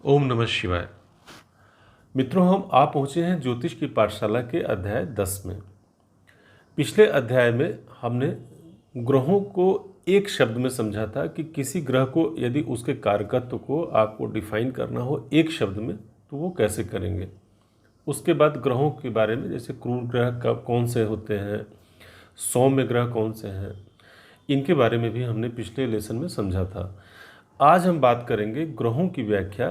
ओम नमः शिवाय। मित्रों, हम आ पहुँचे हैं ज्योतिष की पाठशाला के अध्याय 10 में। पिछले अध्याय में हमने ग्रहों को एक शब्द में समझा था कि किसी ग्रह को यदि उसके कारकत्व को आपको डिफाइन करना हो एक शब्द में तो वो कैसे करेंगे। उसके बाद ग्रहों के बारे में, जैसे क्रूर ग्रह कब कौन से होते हैं, सौम्य ग्रह कौन से हैं, इनके बारे में भी हमने पिछले लेसन में समझा था। आज हम बात करेंगे ग्रहों की व्याख्या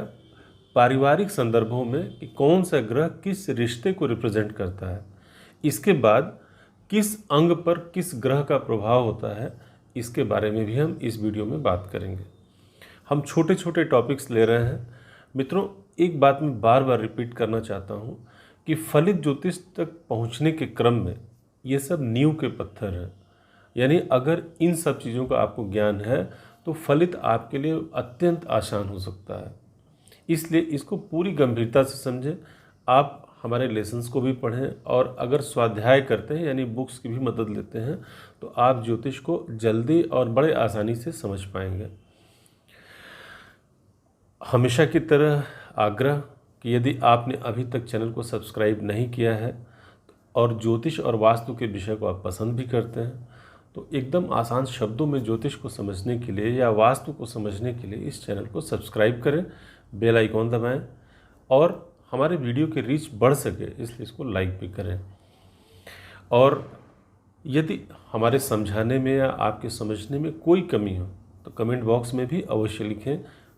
पारिवारिक संदर्भों में कि कौन सा ग्रह किस रिश्ते को रिप्रेजेंट करता है। इसके बाद किस अंग पर किस ग्रह का प्रभाव होता है, इसके बारे में भी हम इस वीडियो में बात करेंगे। हम छोटे छोटे टॉपिक्स ले रहे हैं। मित्रों, एक बात मैं बार बार रिपीट करना चाहता हूँ कि फलित ज्योतिष तक पहुँचने के क्रम में ये सब नींव के पत्थर हैं। यानी अगर इन सब चीज़ों का आपको ज्ञान है तो फलित आपके लिए अत्यंत आसान हो सकता है। इसलिए इसको पूरी गंभीरता से समझें। आप हमारे लेसन्स को भी पढ़ें और अगर स्वाध्याय करते हैं यानी बुक्स की भी मदद लेते हैं तो आप ज्योतिष को जल्दी और बड़े आसानी से समझ पाएंगे। हमेशा की तरह आग्रह कि यदि आपने अभी तक चैनल को सब्सक्राइब नहीं किया है और ज्योतिष और वास्तु के विषय को आप पसंद भी करते हैं तो एकदम आसान शब्दों में ज्योतिष को समझने के लिए या वास्तु को समझने के लिए इस चैनल को सब्सक्राइब करें, बेल आइकॉन दबाएं और हमारे वीडियो की रीच बढ़ सके इसलिए इसको लाइक भी करें। और यदि हमारे समझाने में या आपके समझने में कोई कमी हो तो कमेंट बॉक्स में भी अवश्य लिखें,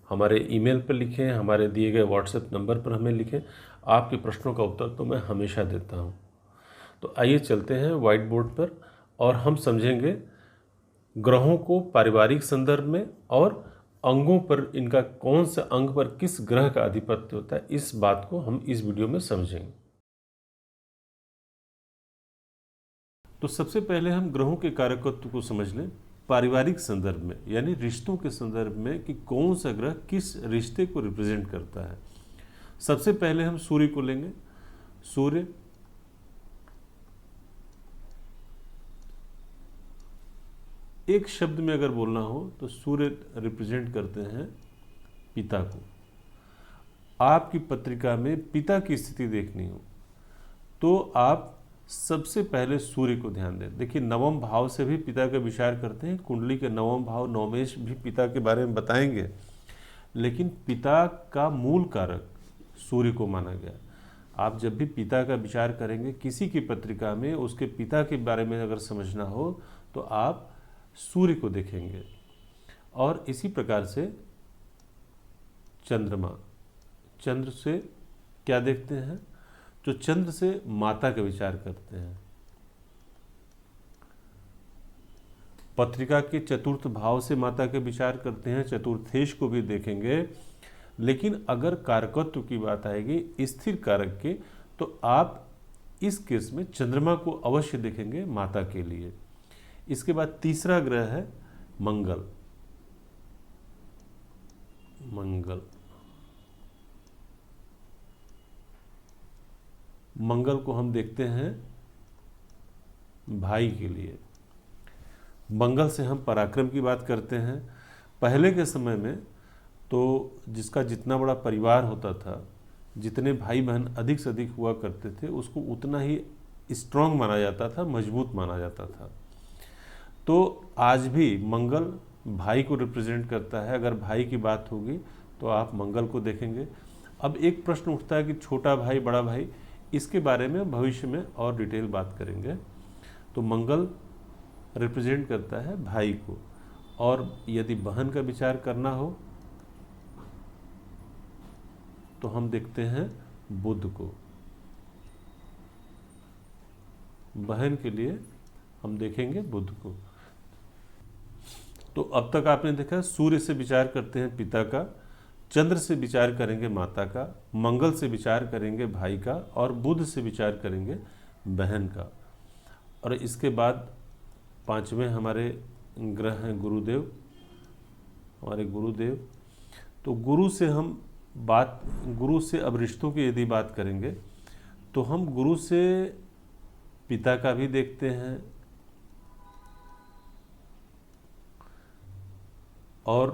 हमारे ईमेल पर लिखें, हमारे दिए गए व्हाट्सएप नंबर पर हमें लिखें। आपके प्रश्नों का उत्तर तो मैं हमेशा देता हूँ। तो आइए चलते हैं व्हाइट बोर्ड पर और हम समझेंगे ग्रहों को पारिवारिक संदर्भ में और अंगों पर इनका कौन सा अंग पर किस ग्रह का आधिपत्य होता है, इस बात को हम इस वीडियो में समझेंगे। तो सबसे पहले हम ग्रहों के कारकत्व को समझ लें पारिवारिक संदर्भ में, यानी रिश्तों के संदर्भ में कि कौन सा ग्रह किस रिश्ते को रिप्रेजेंट करता है। सबसे पहले हम सूर्य को लेंगे। सूर्य एक शब्द में अगर बोलना हो तो सूर्य रिप्रेजेंट करते हैं पिता को। आपकी पत्रिका में पिता की स्थिति देखनी हो तो आप सबसे पहले सूर्य को ध्यान दें। देखिए, नवम भाव से भी पिता का विचार करते हैं। कुंडली के नवम भाव नवमेश भी पिता के बारे में बताएंगे, लेकिन पिता का मूल कारक सूर्य को माना गया। आप जब भी पिता का विचार करेंगे किसी की पत्रिका में, उसके पिता के बारे में अगर समझना हो तो आप सूर्य को देखेंगे। और इसी प्रकार से चंद्रमा, चंद्र से क्या देखते हैं? जो चंद्र से माता का विचार करते हैं। पत्रिका के चतुर्थ भाव से माता के विचार करते हैं, चतुर्थेश को भी देखेंगे। लेकिन अगर कारकत्व की बात आएगी स्थिर कारक के, तो आप इस केस में चंद्रमा को अवश्य देखेंगे माता के लिए। इसके बाद तीसरा ग्रह है मंगल। मंगल को हम देखते हैं भाई के लिए। मंगल से हम पराक्रम की बात करते हैं। पहले के समय में तो जिसका जितना बड़ा परिवार होता था, जितने भाई बहन अधिक से अधिक हुआ करते थे, उसको उतना ही स्ट्रांग माना जाता था, मजबूत माना जाता था। तो आज भी मंगल भाई को रिप्रेजेंट करता है। अगर भाई की बात होगी तो आप मंगल को देखेंगे। अब एक प्रश्न उठता है कि छोटा भाई बड़ा भाई, इसके बारे में भविष्य में और डिटेल बात करेंगे। तो मंगल रिप्रेजेंट करता है भाई को। और यदि बहन का विचार करना हो तो हम देखते हैं बुध को। बहन के लिए हम देखेंगे बुध को। तो अब तक आपने देखा सूर्य से विचार करते हैं पिता का, चंद्र से विचार करेंगे माता का, मंगल से विचार करेंगे भाई का और बुध से विचार करेंगे बहन का। और इसके बाद पांचवें हमारे ग्रह हैं गुरुदेव, हमारे गुरुदेव। तो गुरु से अब रिश्तों की यदि बात करेंगे तो हम गुरु से पिता का भी देखते हैं और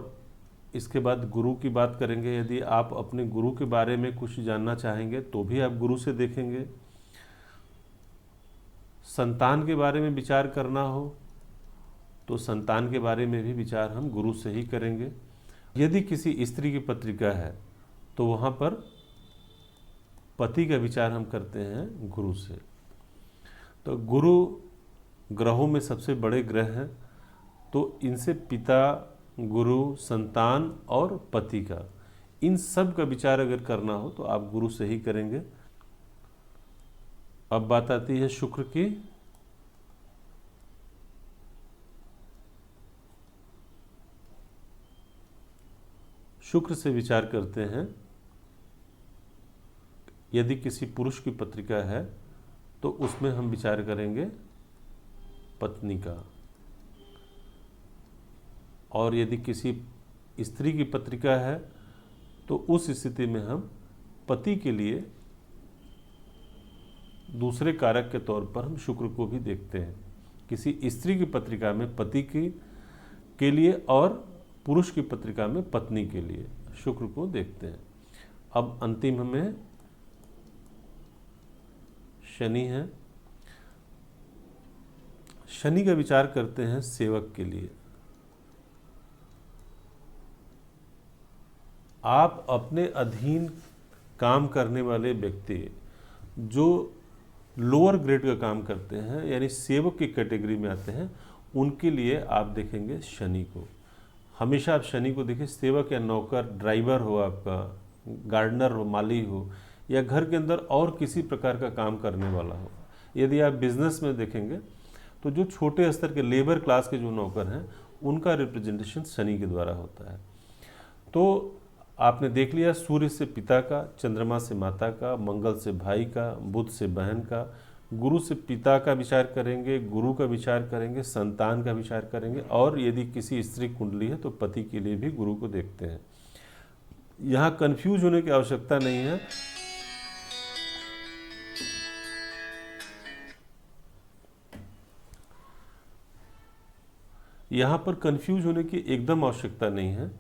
इसके बाद गुरु की बात करेंगे। यदि आप अपने गुरु के बारे में कुछ जानना चाहेंगे तो भी आप गुरु से देखेंगे। संतान के बारे में विचार करना हो तो संतान के बारे में भी विचार हम गुरु से ही करेंगे। यदि किसी स्त्री की पत्रिका है तो वहाँ पर पति का विचार हम करते हैं गुरु से। तो गुरु ग्रहों में सबसे बड़े ग्रह हैं, तो इनसे पिता, गुरु, संतान और पति का, इन सब का विचार अगर करना हो तो आप गुरु से ही करेंगे। अब बात आती है शुक्र की। शुक्र से विचार करते हैं। यदि किसी पुरुष की पत्रिका है तो उसमें हम विचार करेंगे पत्नी का, और यदि किसी स्त्री की पत्रिका है तो उस स्थिति में हम पति के लिए दूसरे कारक के तौर पर हम शुक्र को भी देखते हैं। किसी स्त्री की पत्रिका में पति के लिए और पुरुष की पत्रिका में पत्नी के लिए शुक्र को देखते हैं। अब अंतिम में शनि है। शनि का विचार करते हैं सेवक के लिए। आप अपने अधीन काम करने वाले व्यक्ति जो लोअर ग्रेड का काम करते हैं, यानी सेवक की कैटेगरी में आते हैं, उनके लिए आप देखेंगे शनि को। हमेशा आप शनि को देखें। सेवक या नौकर, ड्राइवर हो, आपका गार्डनर हो, माली हो, या घर के अंदर और किसी प्रकार का काम करने वाला हो। यदि आप बिजनेस में देखेंगे तो जो छोटे स्तर के लेबर क्लास के जो नौकर हैं उनका रिप्रेजेंटेशन शनि के द्वारा होता है। तो आपने देख लिया, सूर्य से पिता का, चंद्रमा से माता का, मंगल से भाई का, बुध से बहन का, गुरु से पिता का विचार करेंगे, गुरु का विचार करेंगे, संतान का विचार करेंगे, और यदि किसी स्त्री कुंडली है तो पति के लिए भी गुरु को देखते हैं। यहाँ कंफ्यूज होने की आवश्यकता नहीं है। यहाँ पर कंफ्यूज होने की एकदम आवश्यकता नहीं है।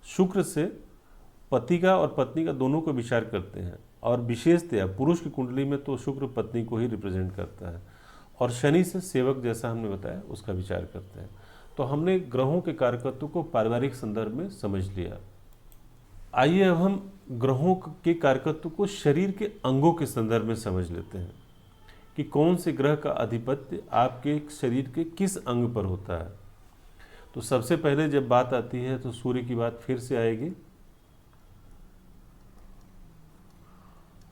शुक्र से पति का और पत्नी का दोनों को विचार करते हैं, और विशेषतया पुरुष की कुंडली में तो शुक्र पत्नी को ही रिप्रेजेंट करता है, और शनि से सेवक, जैसा हमने बताया, उसका विचार करते हैं। तो हमने ग्रहों के कारकत्व को पारिवारिक संदर्भ में समझ लिया। आइए अब हम ग्रहों के कारकत्व को शरीर के अंगों के संदर्भ में समझ लेते हैं कि कौन से ग्रह का आधिपत्य आपके शरीर के किस अंग पर होता है। तो सबसे पहले जब बात आती है तो सूर्य की बात फिर से आएगी।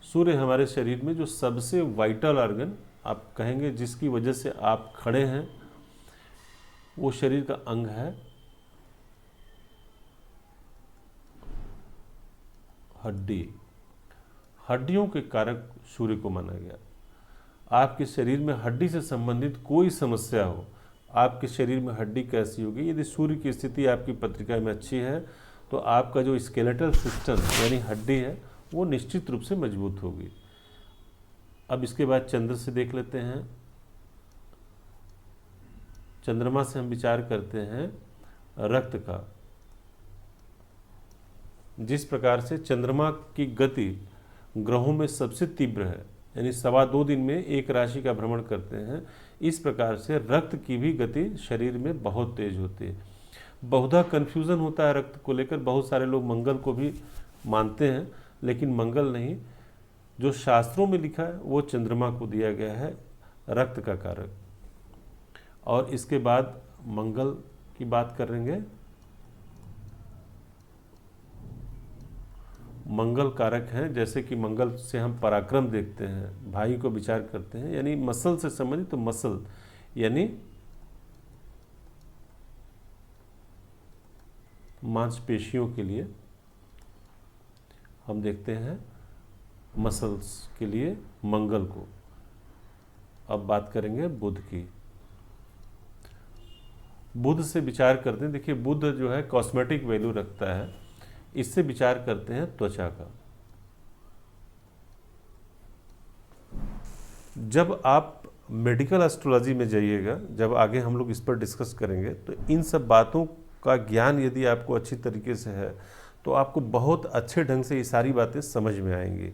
सूर्य हमारे शरीर में जो सबसे वाइटल ऑर्गन आप कहेंगे, जिसकी वजह से आप खड़े हैं, वो शरीर का अंग है हड्डी। हड्डियों के कारक सूर्य को माना गया। आपके शरीर में हड्डी से संबंधित कोई समस्या हो, आपके शरीर में हड्डी कैसी होगी? यदि सूर्य की स्थिति आपकी पत्रिका में अच्छी है तो आपका जो स्केलेटल सिस्टम यानी हड्डी है वो निश्चित रूप से मजबूत होगी। अब इसके बाद चंद्र से देख लेते हैं। चंद्रमा से हम विचार करते हैं रक्त का। जिस प्रकार से चंद्रमा की गति ग्रहों में सबसे तीव्र है, यानी 2.25 दिन में एक राशि का भ्रमण करते हैं, इस प्रकार से रक्त की भी गति शरीर में बहुत तेज होती है। बहुधा कन्फ्यूज़न होता है रक्त को लेकर। बहुत सारे लोग मंगल को भी मानते हैं, लेकिन मंगल नहीं, जो शास्त्रों में लिखा है वो चंद्रमा को दिया गया है रक्त का कारक। और इसके बाद मंगल की बात करेंगे। मंगल कारक हैं, जैसे कि मंगल से हम पराक्रम देखते हैं, भाई को विचार करते हैं, यानी मसल से संबंधित। तो मसल यानी मांसपेशियों के लिए हम देखते हैं, मसल्स के लिए मंगल को। अब बात करेंगे बुध की। बुध से विचार करते हैं। देखिए, बुध जो है कॉस्मेटिक वैल्यू रखता है, इससे विचार करते हैं त्वचा का। जब आप मेडिकल एस्ट्रोलॉजी में जाइएगा, जब आगे हम लोग इस पर डिस्कस करेंगे, तो इन सब बातों का ज्ञान यदि आपको अच्छी तरीके से है तो आपको बहुत अच्छे ढंग से ये सारी बातें समझ में आएंगी।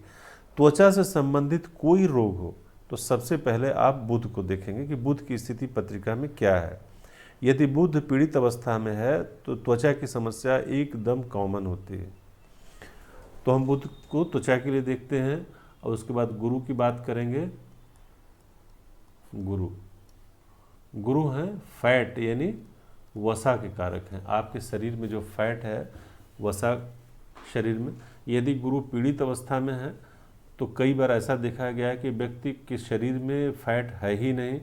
त्वचा से संबंधित कोई रोग हो तो सबसे पहले आप बुध को देखेंगे कि बुध की स्थिति पत्रिका में क्या है। यदि बुध पीड़ित अवस्था में है तो त्वचा की समस्या एकदम कॉमन होती है। तो हम बुध को त्वचा के लिए देखते हैं और उसके बाद गुरु की बात करेंगे। गुरु हैं फैट यानी वसा के कारक हैं। आपके शरीर में जो फैट है वसा शरीर में, यदि गुरु पीड़ित अवस्था में है तो कई बार ऐसा देखा गया है कि व्यक्ति के शरीर में फैट है ही नहीं,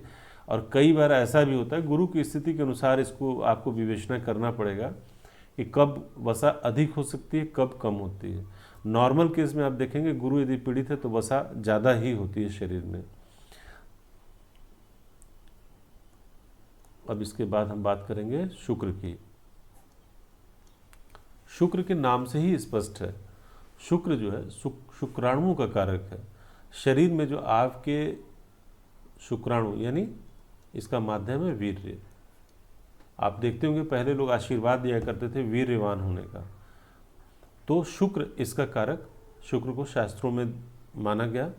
और कई बार ऐसा भी होता है। गुरु की स्थिति के अनुसार इसको आपको विवेचना करना पड़ेगा कि कब वसा अधिक हो सकती है, कब कम होती है। नॉर्मल केस में आप देखेंगे गुरु यदि पीड़ित है तो वसा ज़्यादा ही होती है शरीर में। अब इसके बाद हम बात करेंगे शुक्र की। शुक्र के नाम से ही स्पष्ट है, शुक्र जो है शुक्राणुओं का कारक है। शरीर में जो आपके शुक्राणु यानी इसका माध्यम है वीर्य। आप देखते होंगे पहले लोग आशीर्वाद दिया करते थे वीर्यवान होने का, तो शुक्र इसका कारक, शुक्र को शास्त्रों में माना गया।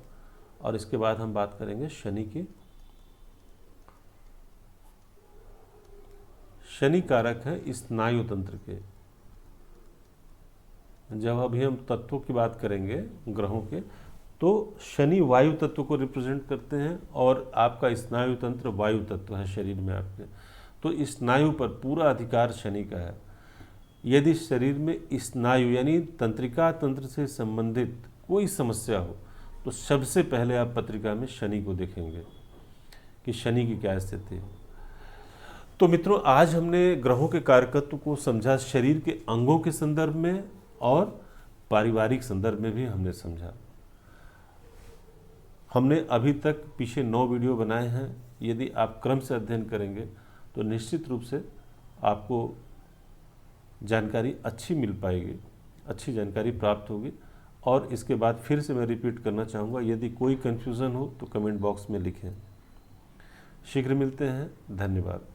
और इसके बाद हम बात करेंगे शनि की। शनि कारक है स्नायु तंत्र के। जब अभी हम तत्वों की बात करेंगे ग्रहों के, तो शनि वायु तत्व को रिप्रेजेंट करते हैं और आपका स्नायु तंत्र वायु तत्व है शरीर में आपके, तो स्नायु पर पूरा अधिकार शनि का है। यदि शरीर में स्नायु यानी तंत्रिका तंत्र से संबंधित कोई समस्या हो तो सबसे पहले आप पत्रिका में शनि को देखेंगे कि शनि की क्या स्थिति है। तो मित्रों, आज हमने ग्रहों के कारकत्व को समझा, शरीर के अंगों के संदर्भ में और पारिवारिक संदर्भ में भी हमने समझा। हमने अभी तक पीछे 9 वीडियो बनाए हैं। यदि आप क्रम से अध्ययन करेंगे तो निश्चित रूप से आपको जानकारी अच्छी मिल पाएगी, अच्छी जानकारी प्राप्त होगी। और इसके बाद फिर से मैं रिपीट करना चाहूँगा, यदि कोई कन्फ्यूज़न हो तो कमेंट बॉक्स में लिखें। शीघ्र मिलते हैं, धन्यवाद।